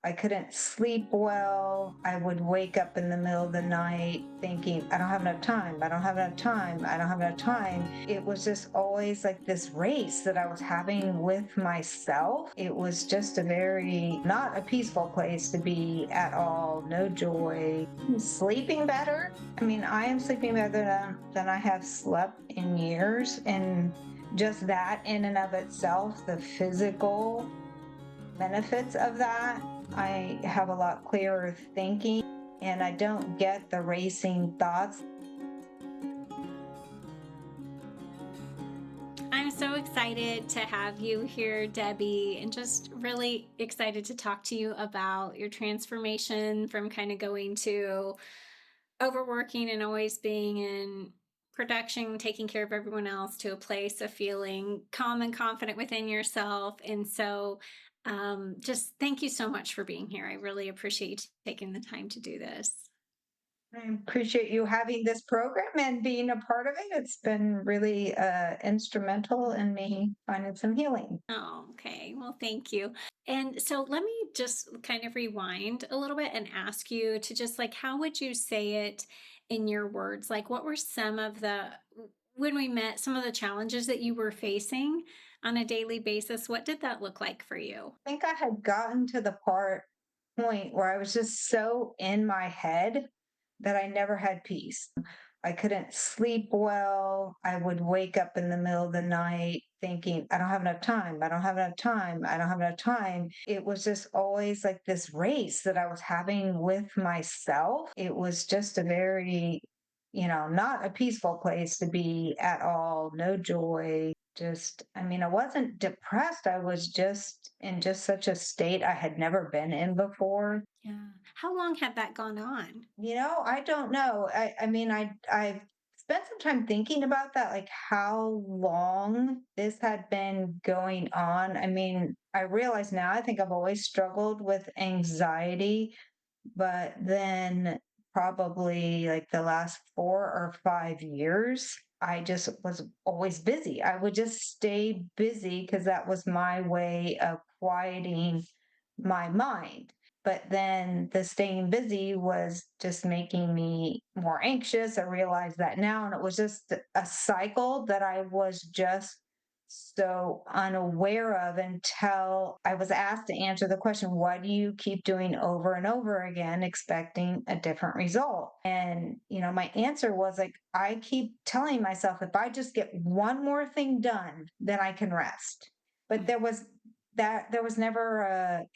I couldn't sleep well. I would wake up in the middle of the night thinking, I don't have enough time. I don't have enough time. I don't have enough time. It was just always like this race that I was having with myself. It was just a very, not a peaceful place to be at all. No joy. Sleeping better. I mean, I am sleeping better than I have slept in years. And just that in and of itself, the physical benefits of that. I have a lot clearer thinking and I don't get the racing thoughts. I'm so excited to have you here, Debbie, and just really excited to talk to you about your transformation from kind of going to overworking and always being in production, taking care of everyone else, to a place of feeling calm and confident within yourself. And so, just thank you so much for being here. I really appreciate you taking the time to do this. I appreciate you having this program and being a part of it. It's been really instrumental in me finding some healing. Oh, okay. Well, thank you. And so let me just kind of rewind a little bit and ask you to just like, how would you say it in your words? Like, what were some of when we met, some of the challenges that you were facing on a daily basis? What did that look like for you? I think I had gotten to the point where I was just so in my head that I never had peace. I couldn't sleep well. I would wake up in the middle of the night thinking, I don't have enough time. I don't have enough time. I don't have enough time. It was just always like this race that I was having with myself. It was just a very, not a peaceful place to be at all. No joy. Just, I mean, I wasn't depressed. I was just in just such a state I had never been in before. Yeah. How long had that gone on? I don't know. I've spent some time thinking about that, like how long this had been going on. I mean, I realize now I think I've always struggled with anxiety, but then probably like the last 4 or 5 years, I just was always busy. I would just stay busy because that was my way of quieting my mind. But then the staying busy was just making me more anxious. I realize that now. And it was just a cycle that I was just so unaware of until I was asked to answer the question, what do you keep doing over and over again, expecting a different result? And, my answer was like, I keep telling myself, if I just get one more thing done, then I can rest. But there was never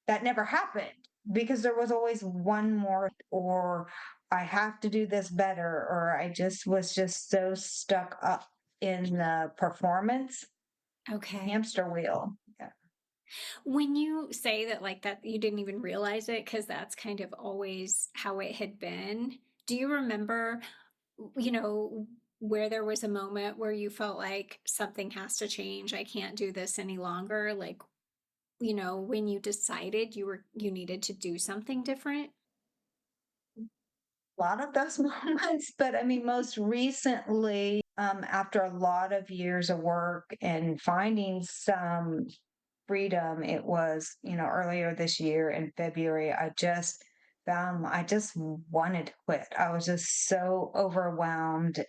that never happened because there was always one more, or I have to do this better, or I just was just so stuck up in the performance Okay. hamster wheel. Yeah. When you say that, like that, you didn't even realize it because that's kind of always how it had been. Do you remember, you know, where there was a moment where you felt like something has to change? I can't do this any longer. Like, when you decided you needed to do something different? A lot of those moments, but I mean, most recently, after a lot of years of work and finding some freedom, it was, earlier this year in February, I just wanted to quit. I was just so overwhelmed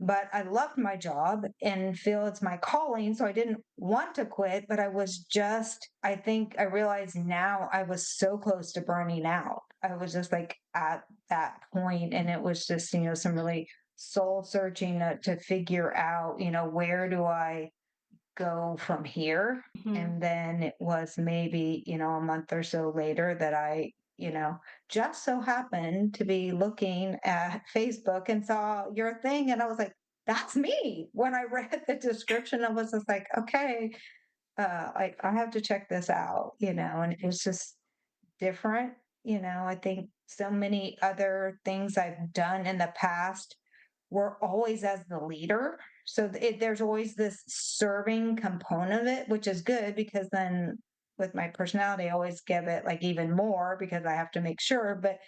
but I loved my job and feel it's my calling. So I didn't want to quit, but I think I realize now I was so close to burning out. I was just like at that point, and it was just, some really soul searching to figure out, where do I go from here? Mhm. And then it was maybe, a month or so later that I, just so happened to be looking at Facebook and saw your thing. And I was like, that's me. When I read the description, I was just like, okay, like I have to check this out, and it was just different. I think so many other things I've done in the past were always as the leader. So there's always this serving component of it, which is good because then with my personality, I always give it like even more because I have to make sure. But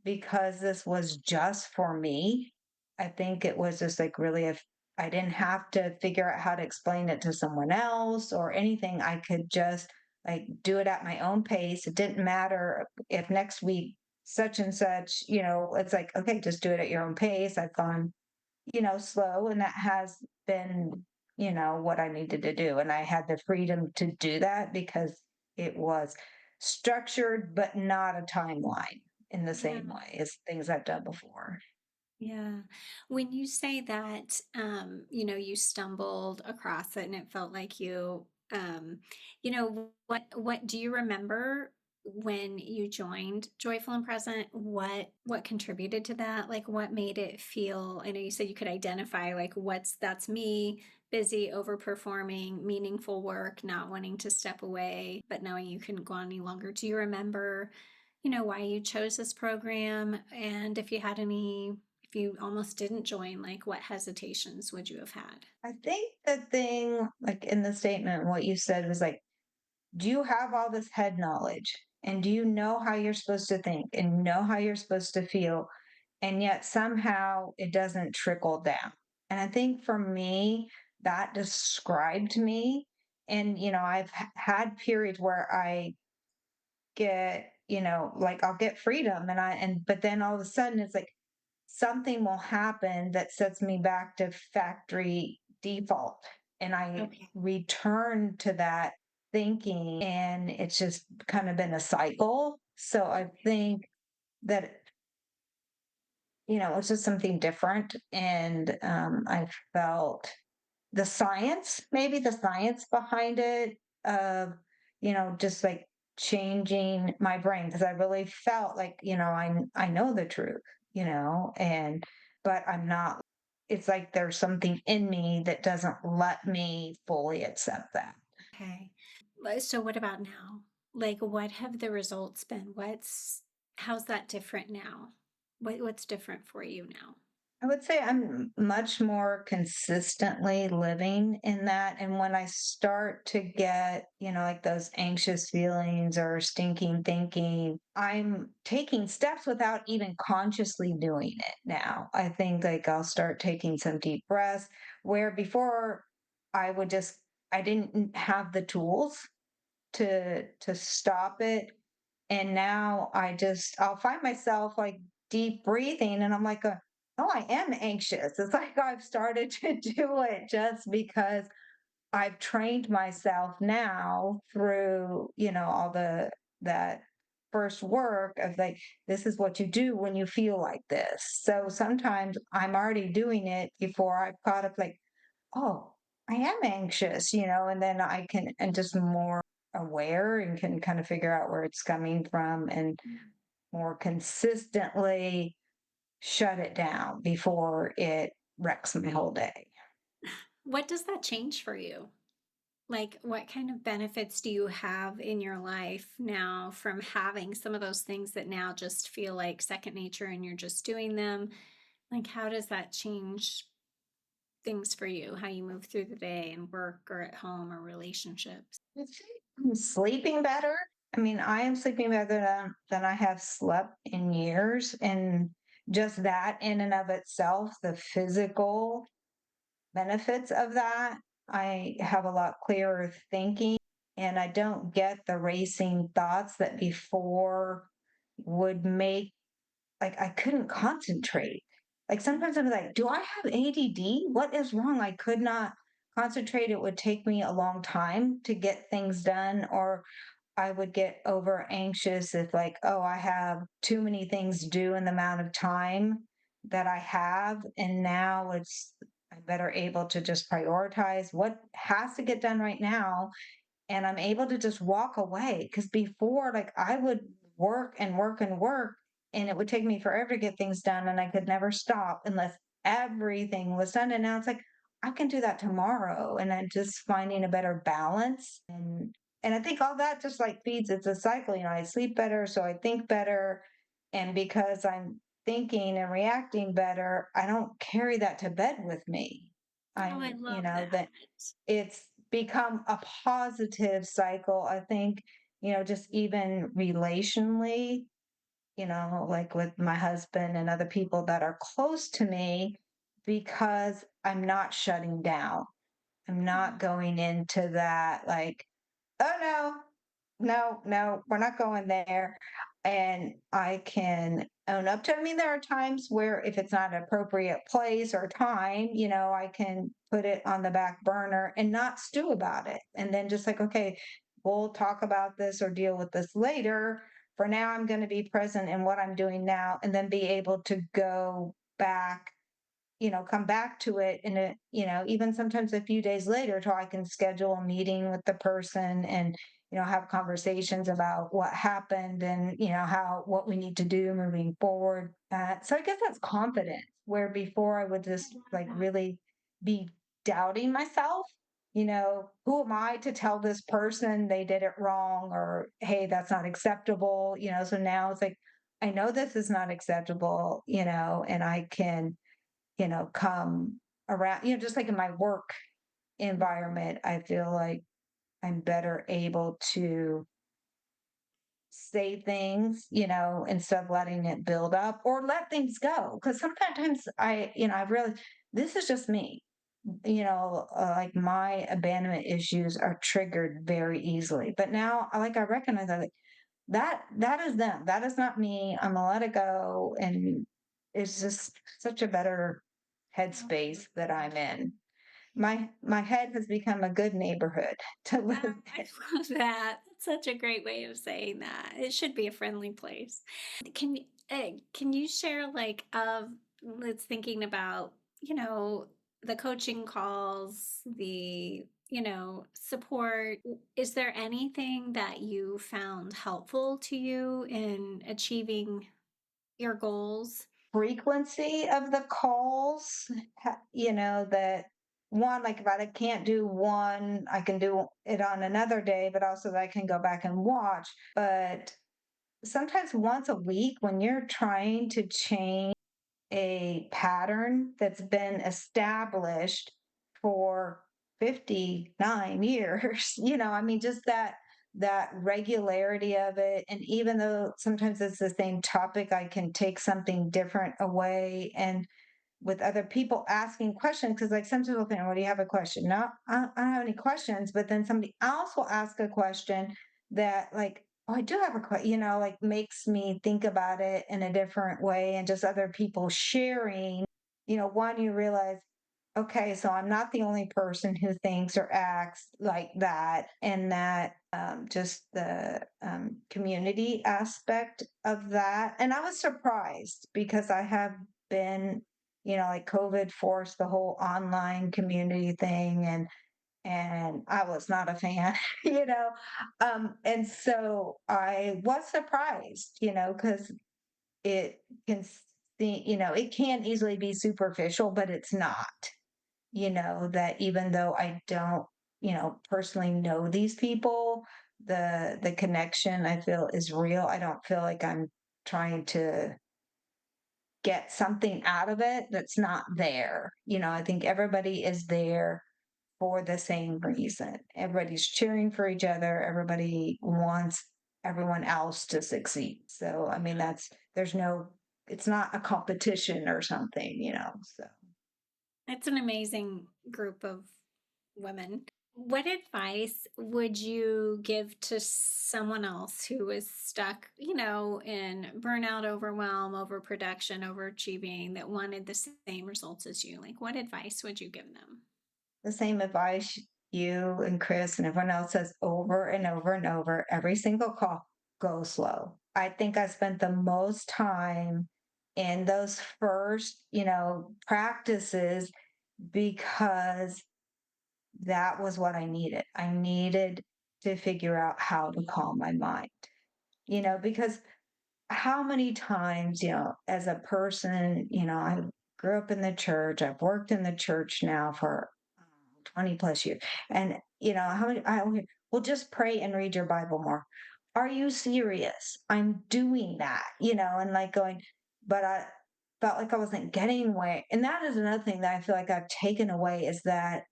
because this was just for me, I think it was just like really, if I didn't have to figure out how to explain it to someone else or anything, I could just like do it at my own pace. It didn't matter if next week such and such, it's like, okay, just do it at your own pace. I've gone, slow, and that has been, what I needed to do. And I had the freedom to do that because it was structured, but not a timeline in the Yeah. same way as things I've done before. Yeah. When you say that, you stumbled across it and it felt like what do you remember when you joined Joyful and Present? What contributed to that? Like what made it feel, I know you said you could identify like that's me, busy, overperforming, meaningful work, not wanting to step away, but knowing you couldn't go on any longer. Do you remember, why you chose this program? And if you almost didn't join, like what hesitations would you have had? I think the thing, like in the statement, what you said was like, do you have all this head knowledge? And do you know how you're supposed to think and know how you're supposed to feel? And yet somehow it doesn't trickle down. And I think for me, that described me. And, I've had periods where I get, like I'll get freedom but then all of a sudden it's like something will happen that sets me back to factory default. And I Okay. return to that thinking, and it's just kind of been a cycle. So I think that, it's just something different. And I felt maybe the science behind it, of, just like changing my brain because I really felt like, I know the truth, but I'm not, it's like there's something in me that doesn't let me fully accept that. Okay. So what about now? Like what have the results been? How's that different now? What's different for you now? I would say I'm much more consistently living in that. And when I start to get, like those anxious feelings or stinking thinking, I'm taking steps without even consciously doing it now. I think like I'll start taking some deep breaths where before I would just, I didn't have the tools to stop it. And now I'll find myself like deep breathing and I'm like, oh, I am anxious. It's like I've started to do it just because I've trained myself now through, all that first work of like, this is what you do when you feel like this. So sometimes I'm already doing it before I've caught up, like, oh, I am anxious, and then and just more aware and can kind of figure out where it's coming from and more consistently shut it down before it wrecks my whole day. What does that change for you? Like, what kind of benefits do you have in your life now from having some of those things that now just feel like second nature and you're just doing them? Like, how does that change things for you, how you move through the day and work or at home or relationships? I'd say I'm sleeping better. I mean, I am sleeping better than I have slept in years. And just that in and of itself, the physical benefits of that, I have a lot clearer thinking and I don't get the racing thoughts that before would make, like, I couldn't concentrate. Like sometimes I'm like, do I have ADD? What is wrong? I could not concentrate. It would take me a long time to get things done, or I would get over anxious if, like, oh, I have too many things due in the amount of time that I have. And now I'm better able to just prioritize what has to get done right now, and I'm able to just walk away. Because before, like, I would work and work and work, and it would take me forever to get things done, and I could never stop unless everything was done. And now it's like, I can do that tomorrow. And I'm just finding a better balance. And I think all that just like feeds, it's a cycle. I sleep better, so I think better. And because I'm thinking and reacting better, I don't carry that to bed with me. Oh, I I'm, love that. that it's become a positive cycle. I think, just even relationally, like with my husband and other people that are close to me, because I'm not shutting down. I'm not going into that, like, oh no. no, no, we're not going there. And I can own up to it. I mean, there are times where if it's not an appropriate place or time, I can put it on the back burner and not stew about it. And then just like, okay, we'll talk about this or deal with this later. For now, I'm going to be present in what I'm doing now and then be able to go back, come back to it in even sometimes a few days later till I can schedule a meeting with the person and, have conversations about what happened and, what we need to do moving forward. So I guess that's confidence where before I would I just love like that. really be doubting myself. Who am I to tell this person they did it wrong or, hey, that's not acceptable? So now it's like, I know this is not acceptable, and I can come around, just like in my work environment, I feel like I'm better able to say things, instead of letting it build up or let things go. Cause sometimes I realize this is just me, like my abandonment issues are triggered very easily. But now I recognize that like, that is them. That is not me. I'm gonna let it go. And it's just such a better headspace that I'm in. My head has become a good neighborhood to live I in. love that. That's such a great way of saying that. It should be a friendly place. Can you share like of let's thinking about, the coaching calls, the, support. Is there anything that you found helpful to you in achieving your goals? Frequency of the calls, that one, like if I can't do one, I can do it on another day, but also that I can go back and watch. But sometimes once a week, when you're trying to change a pattern that's been established for 59 years. I mean, just that regularity of it. And even though sometimes it's the same topic, I can take something different away. And with other people asking questions, because like some people think, "Well, do you have a question?" No, I don't have any questions. But then somebody else will ask a question that, like, oh, I do have a question, like makes me think about it in a different way, and just other people sharing. One, you realize, okay, so I'm not the only person who thinks or acts like that, and that just the community aspect of that. And I was surprised because I have been, like COVID forced the whole online community thing, and I was not a fan, and so I was surprised, because it can it can easily be superficial, but it's not. That even though I don't, personally know these people, the connection I feel is real. I don't feel like I'm trying to get something out of it that's not there. I think everybody is there for the same reason. Everybody's cheering for each other. Everybody wants everyone else to succeed. So, I mean, there's no, it's not a competition or something, so. It's an amazing group of women. What advice would you give to someone else who is stuck, in burnout, overwhelm, overproduction, overachieving, that wanted the same results as you? Like, what advice would you give them? The same advice you and Chris and everyone else says over and over and over every single call: go slow. I think I spent the most time in those first, practices because that was what I needed. I needed to figure out how to calm my mind, because how many times, as a person, I grew up in the church, I've worked in the church now for 20 plus years. And, how many, well, just pray and read your Bible more. Are you serious? I'm doing that, and like going, but I felt like I wasn't getting away. And that is another thing that I feel like I've taken away is that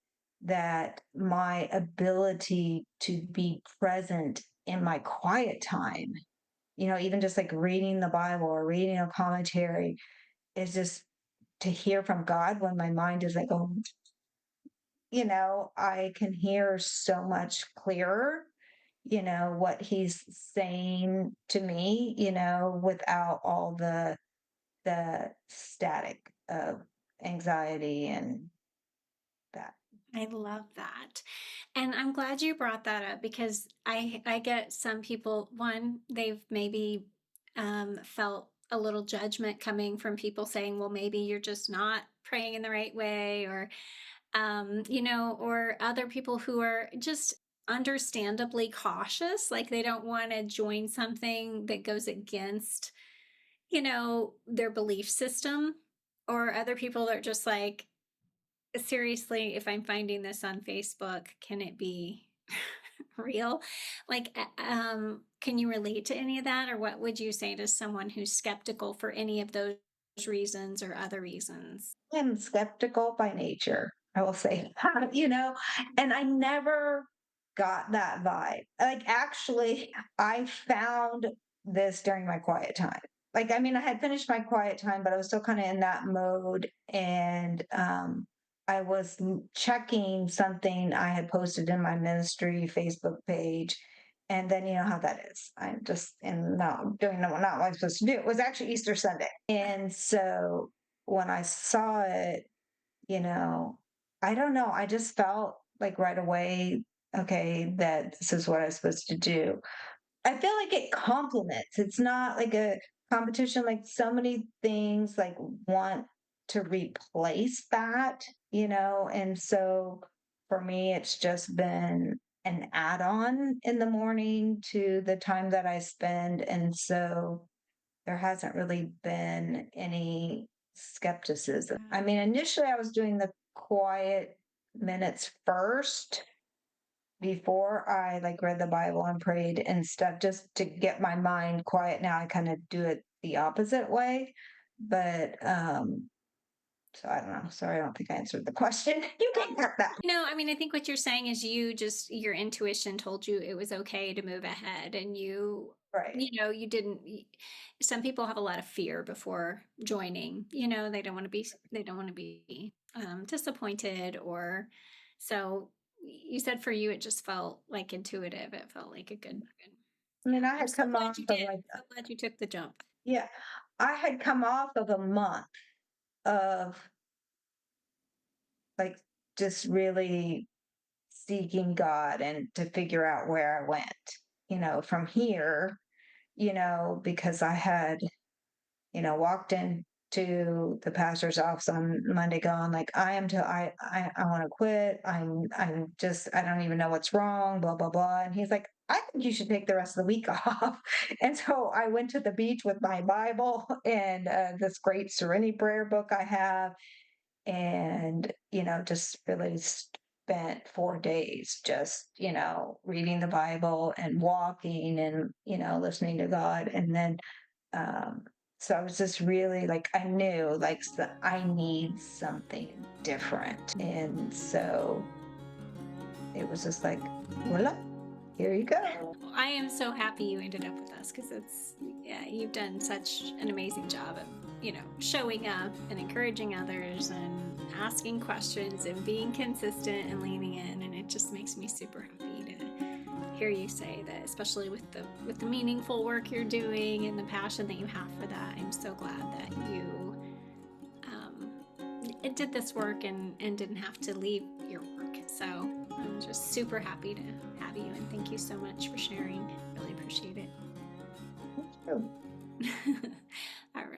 my ability to be present in my quiet time, even just like reading the Bible or reading a commentary is just to hear from God when my mind is like, I can hear so much clearer. what he's saying to me, without all the static of anxiety and that. I love that. And I'm glad you brought that up because I get some people, one, they've maybe felt a little judgment coming from people saying, well, maybe you're just not praying in the right way, or or other people who are just understandably cautious, like they don't want to join something that goes against, their belief system, or other people that are just like, seriously, if I'm finding this on Facebook, can it be real? Like, can you relate to any of that? Or what would you say to someone who's skeptical for any of those reasons or other reasons? I'm skeptical by nature, I will say that, and I never got that vibe. Like, actually, I found this during my quiet time. Like, I mean, I had finished my quiet time, but I was still kind of in that mode. And I was checking something I had posted in my ministry Facebook page. And then you know how that is. I'm just in not doing not what I'm supposed to do. It was actually Easter Sunday. And so when I saw it, you know, I don't know, I just felt like right away, okay, that this is what I was supposed to do. I feel like it complements. It's not like a competition, like so many things like want to replace that, and so for me, it's just been an add-on in the morning to the time that I spend. And so there hasn't really been any skepticism. I Yeah. mean, initially I was doing the quiet minutes first before I like read the Bible and prayed and stuff just to get my mind quiet. Now I kind of do it the opposite way. But so I don't know. Sorry, I don't think I answered the question. You can cut that. I mean, I think what you're saying is your intuition told you it was okay to move ahead, and Right. you didn't. Some people have a lot of fear before joining. They don't want to be disappointed, or so you said for you, it just felt like intuitive. It felt like a good. I Yeah, mean, I I'm had so come glad off you of did. like, So glad you took the jump. yeah, I had come off of a month of like just really seeking God and to figure out where I went, from here, because I had, walked into the pastor's office on Monday going like, I want to quit. I don't even know what's wrong, blah, blah, blah. And he's like, I think you should take the rest of the week off. And so I went to the beach with my Bible and this great Serenity prayer book I have and just really spent 4 days just reading the Bible and walking and listening to God. And then um so I was just really like, I knew like I need something different, and so it was just like, voila, here you go. I am so happy you ended up with us because yeah, you've done such an amazing job of, showing up and encouraging others and asking questions and being consistent and leaning in. And it just makes me super happy to hear you say that, especially with the meaningful work you're doing and the passion that you have for that. I'm so glad that you it did this work and didn't have to leave your work. So I'm just super happy to have you, and thank you so much for sharing. Really appreciate it.